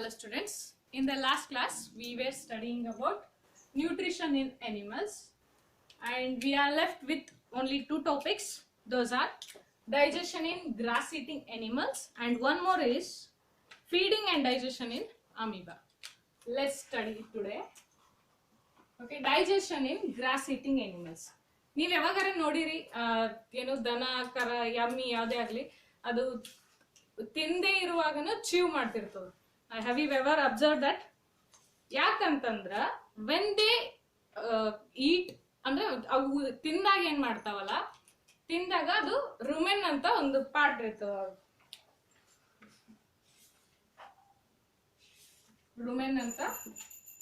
fellow students. In the last class, we were studying about nutrition in animals, and we are left with only two topics. Those are digestion in grass-eating animals, and one more is feeding and digestion in amoeba. Let's study it today. Okay, digestion in grass-eating animals. ನೀವು ಯಾವಾಗಾರ ನೋಡಿರಿ ಏನು ದನ ಕರ ಎಮ್ಮಿ ಯಾವುದೇ ಆಗಲಿ ಅದು ತಿಂದೇ ಇರುವಾಗನು ಚೀವ್ ಮಾಡ್ತಿರ್ತದೆ. Have you ever observe that? ಯಾಕಂತಂದ್ರ ವೆನ್ ದೇ ಈಟ್ ಅಂದ್ರೆ ಅವು ತಿಂದಾಗ ಏನ್ ಮಾಡ್ತಾವಲ್ಲ, ತಿಂದಾಗ ಅದು ರುಮೆನ್ ಅಂತ ಒಂದು ಪಾರ್ಟ್ ಇರ್ತದ. ರುಮೆನ್ ಅಂತ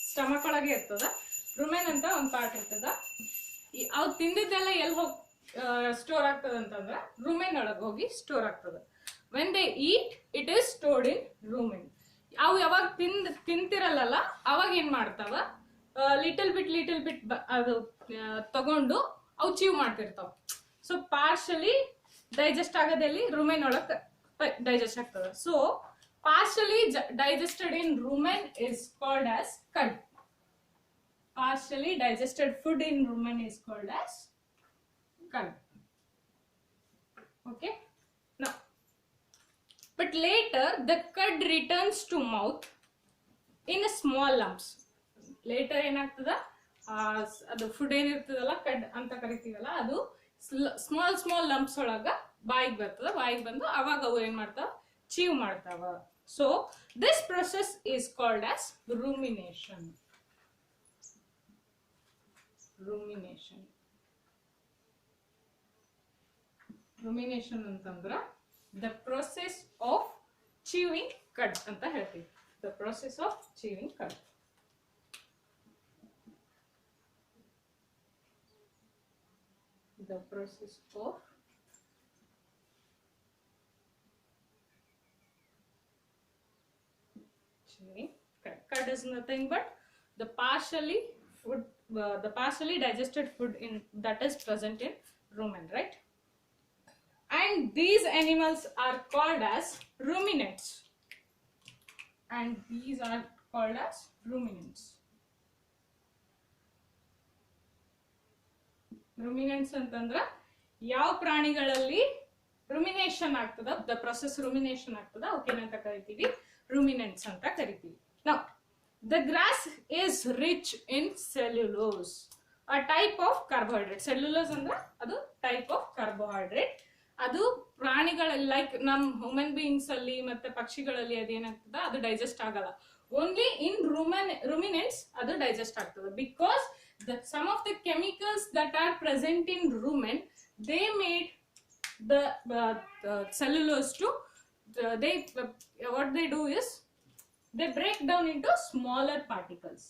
ಸ್ಟಮಕ್ ಒಳಗೆ ಇರ್ತದ. ರುಮೆನ್ ಅಂತ ಒಂದು ಪಾರ್ಟ್ ಇರ್ತದ. ಅವು ತಿಂದಿದ್ದೆಲ್ಲ ಎಲ್ಲಿ ಹೋಗಿ ಸ್ಟೋರ್ ಆಗ್ತದ ಅಂತಂದ್ರೆ ರುಮೆನ್ ಒಳಗೆ ಹೋಗಿ ಸ್ಟೋರ್ ಆಗ್ತದ. When they eat it is stored in rumen. ಅವು ಯಾವಾಗ ತಿಂತಿರಲ್ಲ ಅವಾಗ ಏನ್ ಮಾಡ್ತಾವ, ಲಿಟಲ್ ಬಿಟ್ ಅದು ತಗೊಂಡು ಅವು ಚೀವ್ ಮಾಡ್ತಿರ್ತಾವ. ಸೊ ಪಾರ್ಷಲಿ ಡೈಜೆಸ್ಟ್ ಆಗೋದಲ್ಲಿ ರುಮೆನ್ ಒಳಗೆ ಡೈಜೆಸ್ಟ್ ಆಗ್ತದ. So partially digested in rumen is called as cud. Partially digested food in rumen is called as cud. Okay, now but later the cud returns to mouth in a small lumps. Later ಏನಾಗ್ತದ, ಅದು food ಏನಿರ್ತದಲ್ಲ ಕಡ್ ಅಂತ ಕರಿತೀವಲ್ಲ, ಅದು small lumps ಒಳಗ ಬಾಯಿಗೆ ಬರ್ತದ. ಬಾಯಿಗೆ ಬಂದು ಅವಾಗ ಅವು ಏನ್ ಮಾಡ್ತಾವ, ಚೀವ್ ಮಾಡ್ತಾವ. So this process is called as rumination. Rumination ಅಂತಂದ್ರ the process of chewing cud ಅಂತ ಹೇಳ್ತೀವಿ. The process of chewing cud. The process of cud is nothing but the partially digested food in that is present in rumen, right? And these animals are called as ruminants. Ruminants ಅಂತಂದ್ರ ಯಾವ ಪ್ರಾಣಿಗಳಲ್ಲಿ ರುಮಿನೇಷನ್ ಆಗ್ತದ, the process ರುಮಿನೇಷನ್ ಆಗ್ತದ, ಏನಂತ ಕರಿತೀವಿ, ruminants anta karithivi. Now the grass is rich in cellulose, a type of carbohydrate. Cellulose andra adu type of carbohydrate. adu ಪ್ರಾಣಿಗಳಲ್ಲಿ like ನಮ್ human beings ಅಲ್ಲಿ ಮತ್ತೆ ಪಕ್ಷಿಗಳಲ್ಲಿ ಅದೇನಾಗ್ತದ, ಅದು ಡೈಜೆಸ್ಟ್ ಆಗಲ್ಲ. ಓನ್ಲಿ ಇನ್ ruminants ಅದು ಡೈಜೆಸ್ಟ್ ಆಗ್ತದೆ. Because some of the chemicals that are present in rumen, they made the cellulose to what they do is they break down into smaller particles.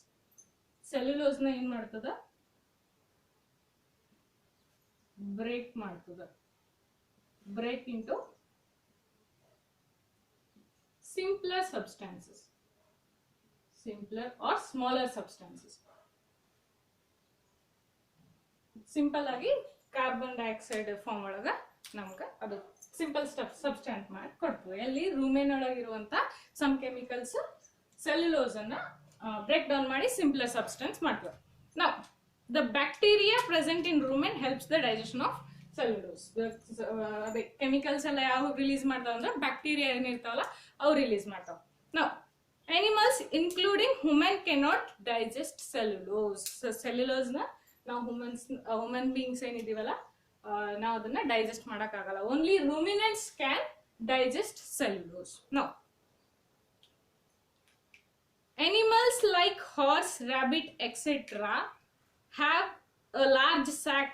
Cellulose na ಏನು ಮಾಡ್ತದ, break into simpler or smaller substances. Simple ಆಗಿ carbon dioxide form ಒಳಗ ನಮ್ಗ ಅದು simple substance ಮಾಡಿ ಕೊಡ್ತದೆ. ಎಲ್ಲಿ rumen ಒಳಗಿರುವಂತ some chemicals cellulose ಅನ್ನ ಬ್ರೇಕ್ ಡೌನ್ ಮಾಡಿ ಸಿಂಪ್ಲರ್ ಸಬ್ಸ್ಟೆನ್ಸ್ ಮಾಡ್ತದೆ. Now the bacteria present in rumen helps the digestion of cellulose. ಅದೇ ಕೆಮಿಕಲ್ಸ್ ಎಲ್ಲ ಯಾವ ರಿಲೀಸ್ ಮಾಡ್ತಾವ ಅಂದ್ರೆ ಬ್ಯಾಕ್ಟೀರಿಯಾ ಏನಿರ್ತಾವಲ್ಲ ಅವು ರಿಲೀಸ್ ಮಾಡ್ತಾವ. Now animals including human cannot digest cellulose. Cellulose ನ ನಾವು ಹ್ಯೂಮನ್ ಬೀಯಿಂಗ್ಸ್ ಏನಿದೀವಲ್ಲ ನಾವು ಅದನ್ನ ಡೈಜೆಸ್ಟ್ ಮಾಡಕ್ಕಾಗಲ್ಲ. Only ruminants can digest cellulose. Now animals like horse, rabbit, etc. have a large sac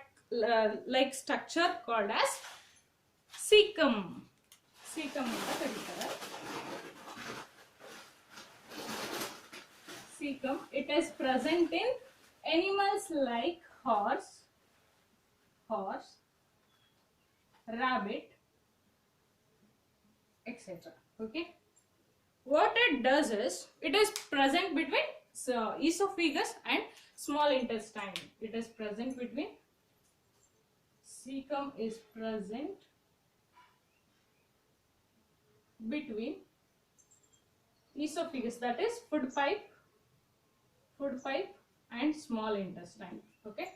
like structure called as cecum. ಅಂತ ಕರೀತಾರೆ. Cecum, it is present in animals like horse, rabbit, etc. Okay, what it does is it is present between esophagus and small intestine. It is present between, cecum is present between esophagus, that is food pipe and small intestine. Okay,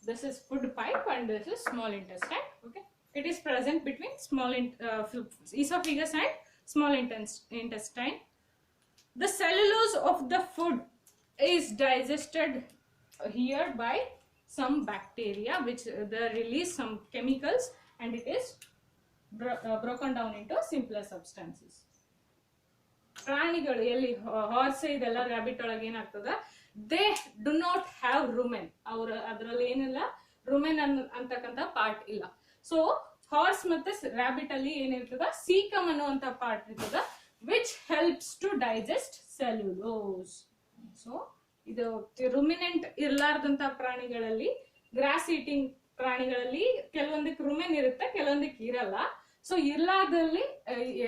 this is food pipe and this is small intestine. Okay, it is present between esophagus and small intestine. The cellulose of the food is digested here by some bacteria, which they release some chemicals, and it is broken down into simpler substances. ಪ್ರಾಣಿಗಳು ಎಲ್ಲಿ horse ಇದೆಲ್ಲ rabbit ಒಳಗೆ ಏನಾಗ್ತದ, they do not have rumen, ಅವ್ರ ಅದ್ರಲ್ಲಿ ಏನಿಲ್ಲ rumen ಅಂತಕ್ಕಂಥ part ಇಲ್ಲ. ಸೊ ಹಾರ್ಸ್ ಮತ್ತೆ ರ್ಯಾಬಿಟ್ ಅಲ್ಲಿ ಏನಿರ್ತದ, ಸೀಕಮ್ ಅನ್ನುವಂತ ಪಾರ್ಟ್ ಇರ್ತದ, which helps to digest cellulose. So ಇದು ರುಮಿನೆಂಟ್ ಇರ್ಲಾರ್ದಂತ ಪ್ರಾಣಿಗಳಲ್ಲಿ, ಗ್ರಾಸ್ ಈಟಿಂಗ್ ಪ್ರಾಣಿಗಳಲ್ಲಿ ಕೆಲವೊಂದಕ್ಕೆ ರುಮೆನ್ ಇರುತ್ತೆ, ಕೆಲವೊಂದಕ್ಕೆ ಇರಲ್ಲ. ಸೊ ಇರ್ಲಾರ್ದಲ್ಲಿ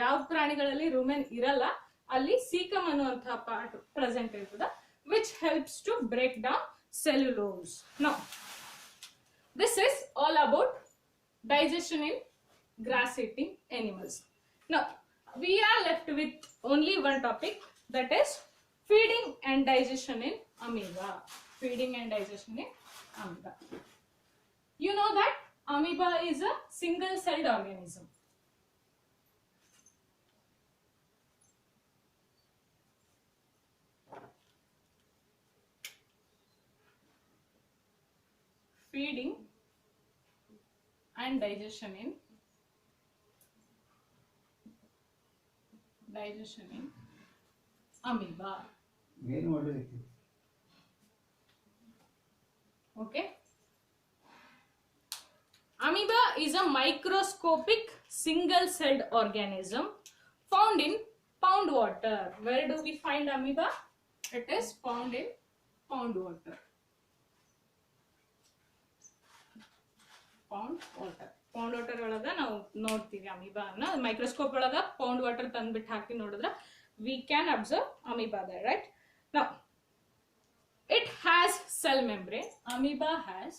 ಯಾವ ಪ್ರಾಣಿಗಳಲ್ಲಿ ರುಮೆನ್ ಇರಲ್ಲ ಅಲ್ಲಿ ಸೀಕಮ್ ಅನ್ನುವಂತಹ ಪಾರ್ಟ್ ಪ್ರೆಸೆಂಟ್ ಇರ್ತದ, which helps to break down cellulose. Now, this is all about digestion in grass-eating animals. Now, we are left with only one topic, that is feeding and digestion in amoeba. Feeding and digestion in amoeba. You know that amoeba is a single-celled organism. Feeding and digestion in amoeba. Okay, amoeba is a microscopic single-celled organism found in pond water. Where do we find amoeba? It is found in pond water. Pound water ಒಳಗ ನಾವು ನೋಡ್ತೀವಿ amoeba ಅನ್ನ. Microscope ಒಳಗ pound water ತಂದ್ಬಿಟ್ಟು ಹಾಕಿ ನೋಡಿದ್ರೆ we can observe amoeba there, right? Now, it has cell membrane. Amoeba has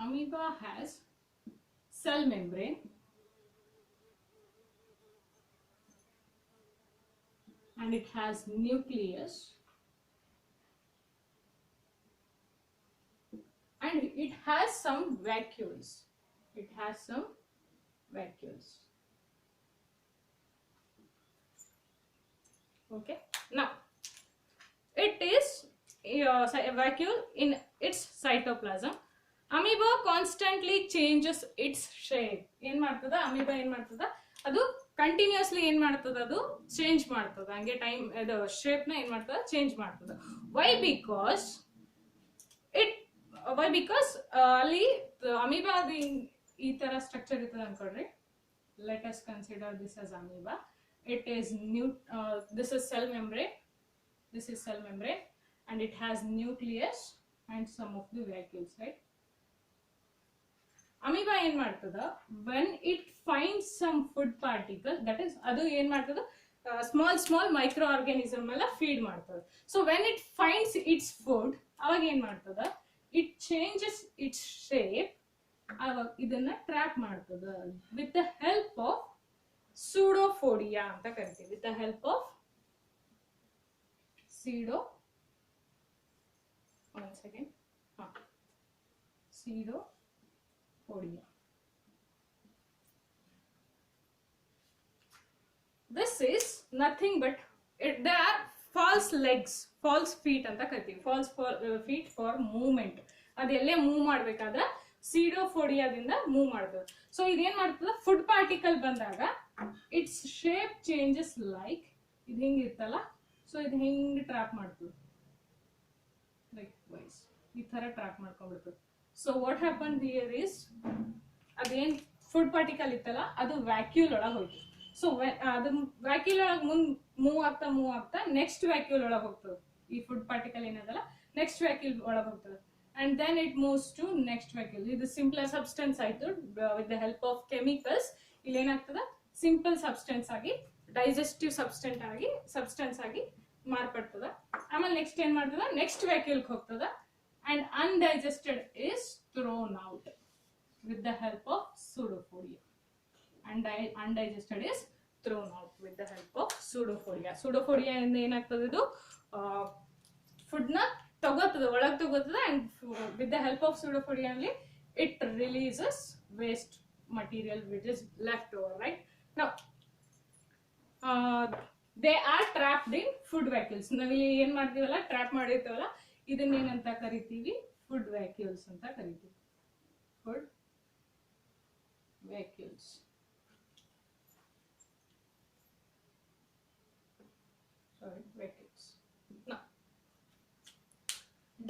amoeba has cell membrane and it has nucleus and it has some vacuoles. Okay, now it is a vacuole in its cytoplasm. Amoeba constantly changes it's shape. ಏನ್ ಮಾಡ್ತದ amoeba, ಏನ್ ಮಾಡ್ತದ ಅದು continuously ಏನ್ ಮಾಡ್ತದ, ಅದು change ಮಾಡ್ತದ, ಹಂಗೆ ಟೈಮ್ ಇದು ಶೇಪ್ ನ ಏನ್ ಮಾಡ್ತದ, ಚೇಂಜ್ ಮಾಡ್ತದ. ವೈ ಬಿಕಾಸ್ ಅಲ್ಲಿ ಅಮೀಬಾ ಅದು ಈ ತರ ಸ್ಟ್ರಕ್ಚರ್ ಇರ್ತದ ಅನ್ಕೊಳ್ರಿ. Let us consider this as amoeba. It is this is cell membrane and it has nucleus and some of the vacuoles, right? Amoeba ಏನ್ ಮಾಡ್ತದ, when it find some food particle, that is ಅದು ಏನ್ ಮಾಡ್ತದ, small micro organism ಎಲ್ಲ feed ಮಾಡ್ತದ. So when it finds its food, ಅವಾಗ ಏನ್ ಮಾಡ್ತದ, ಇಟ್ ಚೇಂಜಸ್ ಇಟ್ಸ್ ಶೇಪ್, ಅವಾಗ ಇದನ್ನ ಟ್ರ್ಯಾಪ್ ಮಾಡ್ತದ with the help of pseudopodia ಅಂತ ಕರಿತೀವಿ. With the help of pseudopodia. This is nothing but they are false legs, false feet anta ಕರಿತೀವಿ. false feet for movement. ಅದೆಲ್ಲೇ ಮೂವ್ ಮಾಡ್ಬೇಕಾದ್ರೆ ಸೀಡೋಫೋಡಿಯಾದಿಂದ move ಮಾಡ್ತದೆ. ಸೊ ಇದೇನ್ ಮಾಡ್ತದ, ಫುಡ್ ಪಾರ್ಟಿಕಲ್ ಬಂದಾಗ ಇಟ್ಸ್ ಶೇಪ್ ಚೇಂಜಸ್ ಲೈಕ್ ಇದು ಹಿಂಗಿರ್ತಲ್ಲ, ಸೊ ಇದು ಹಿಂಗ್ ಟ್ರಾಪ್ ಮಾಡ್ತದೆ, ಲೈಕ್ ವೈಸ್ ಈ ತರ ಟ್ರಾಪ್ ಮಾಡ್ಕೊಂಡ್ಬಿಡ್ತದೆ. So what happen here is, ಅದೇನ್ ಫುಡ್ ಪಾರ್ಟಿಕಲ್ ಇತ್ತಲ್ಲ ಅದು ವ್ಯಾಕ್ಯೂಲ್ ಒಳಗೆ ಹೋಯ್ತು. ಸೊ ಅದು ವ್ಯಾಕ್ಯೂಲ್ ಒಳಗೆ ಮೂವ್ ಆಗ್ತಾ ನೆಕ್ಸ್ಟ್ ವ್ಯಾಕ್ಯೂಲ್ ಒಳಗೆ ಹೋಗ್ತದೆ. ಈ ಫುಡ್ ಪಾರ್ಟಿಕಲ್ ಏನದಲ್ಲ ನೆಕ್ಸ್ಟ್ ವ್ಯಾಕ್ಯೂಲ್ ಒಳಗೆ ಹೋಗ್ತದೆ. and then it moves to next vacuole. ಇದು ಸಿಂಪ್ಲರ್ ಸಬ್ಸ್ಟೆನ್ಸ್ ಆಯ್ತು. With the help of chemicals ಇಲ್ಲಿ ಏನಾಗ್ತದ, ಸಿಂಪಲ್ ಸಬ್ಸ್ಟೆನ್ಸ್ ಆಗಿ ಡೈಜೆಸ್ಟಿವ್ ಸಬ್ಸ್ಟೆನ್ಸ್ ಆಗಿ ಮಾರ್ಪಡ್ತದ. ಆಮೇಲೆ ನೆಕ್ಸ್ಟ್ ಏನ್ ಮಾಡ್ತದ, ನೆಕ್ಸ್ಟ್ ವ್ಯಾಕ್ಯೂಲ್ ಹೋಗ್ತದ and undigested is thrown out with the help of pseudophoria. Undigested is thrown out with the help of pseudophoria. Pseudophoria ಇಂದ ಏನಾಗ್ತದೆ, ಇದು ಫುಡ್ ನ ತಗೋತದ, ಒಳಗೆ ತಗೋತದ, and with the help of pseudophoria only it releases waste material which is left over, right? Now they are trapped in food vacuoles. ನಾವಿಲ್ಲಿ ಏನ್ ಮಾಡ್ತೀವಲ್ಲ, trap ಮಾಡಿರ್ತೀವಲ್ಲ, ಇದನ್ನೇನಂತ ಕರಿತೀವಿ, ಫುಡ್ ವ್ಯಾಕ್ಯೂಲ್ಸ್ ಅಂತ ಕರಿತೀವಿ. Food vacuoles. Now,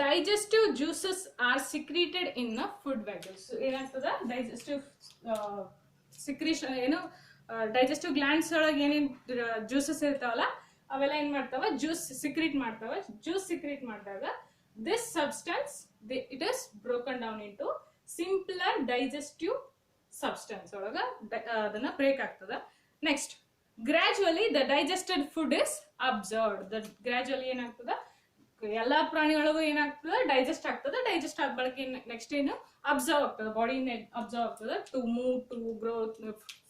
digestive juices are secreted in the food vacuoles. ಏನಾಗ್ತದ, digestive secretion ಏನು, digestive glands ಒಳಗೆ ಏನೇನು ಜ್ಯೂಸಸ್ ಇರ್ತಾವಲ್ಲ ಅವೆಲ್ಲ ಏನ್ ಮಾಡ್ತಾವ, ಜ್ಯೂಸ್ ಸಿಕ್ರೀಟ್ ಮಾಡ್ತಾವ. ಜ್ಯೂಸ್ ಸಿಕ್ರೀಟ್ ಮಾಡಿದಾಗ this substance it is broken down into simpler digestive substance ಒಳಗ ಅದನ್ನ ಬ್ರೇಕ್ ಆಗ್ತದ. Next gradually the digested food is observed. Gradually ಏನಾಗ್ತದ, ಎಲ್ಲಾ ಪ್ರಾಣಿಗಳಿಗೂ ಏನಾಗ್ತದ, ಡೈಜೆಸ್ಟ್ ಆಗ್ತದ. ಡೈಜೆಸ್ಟ್ ಆದ ಬಳಕೆ ನೆಕ್ಸ್ಟ್ ಏನು, ಅಬ್ಸರ್ವ್ ಆಗ್ತದ, ಬಾಡಿ ಅಬ್ಸರ್ವ್ ಆಗ್ತದ to move, to growth,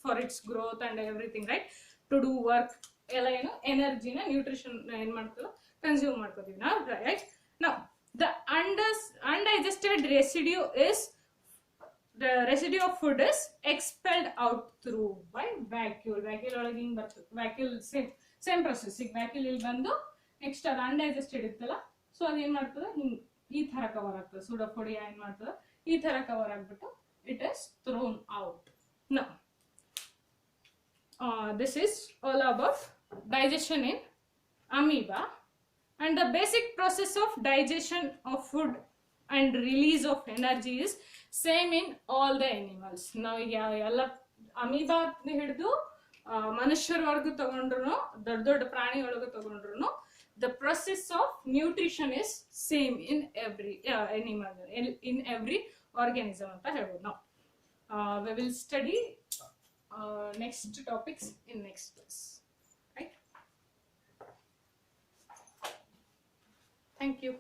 for its growth and everything, right, to do work. ಎಲ್ಲ ಏನು ಎನರ್ಜಿನ, ನ್ಯೂಟ್ರಿಷನ್ ಏನ್ ಮಾಡ್ತದ, ಕನ್ಸ್ಯೂಮ್ ಮಾಡ್ಕೋತೀವಿ ನಾವು, right. Now the undigested residue of food is expelled out through by vacuole. Vacuole ಒಳಗೆ ಹಿಂಗ್ ಬರ್ತದೆ. vacuole same process. ಈಗ vacuole ಇಲ್ಲಿ ಬಂದು ನೆಕ್ಸ್ಟ್ ಅದು ಅನ್ಡೈಜೆಸ್ಟೆಡ್ ಇತ್ತಲ್ಲ, ಸೊ ಅದೇನ್ ಮಾಡ್ತದೆ, ಹಿಂಗ್ ಈ ತರ ಕವರ್ ಆಗ್ತದೆ. ಸೂಡೋಫೋಡಿಯಾ ಏನ್ ಮಾಡ್ತದೆ, ಈ ತರ ಕವರ್ ಆಗ್ಬಿಟ್ಟು it is throne out. Now this is all about digestion in amoeba. And the basic process of digestion of food and release of energy is same in all the animals. ನಾವು ಎಲ್ಲ amoeba ಹಿಡಿದು ಮನುಷ್ಯರವರೆಗೂ ತಗೊಂಡ್ರು, ದೊಡ್ಡ ದೊಡ್ಡ ಪ್ರಾಣಿಗಳಿಗೂ ತಗೊಂಡ್ರು, the process of nutrition is same in every animal, in every organism ಅಂತ ಹೇಳ್ಬೋದು ನಾವು. We will study next topics in next class. Right? Thank you.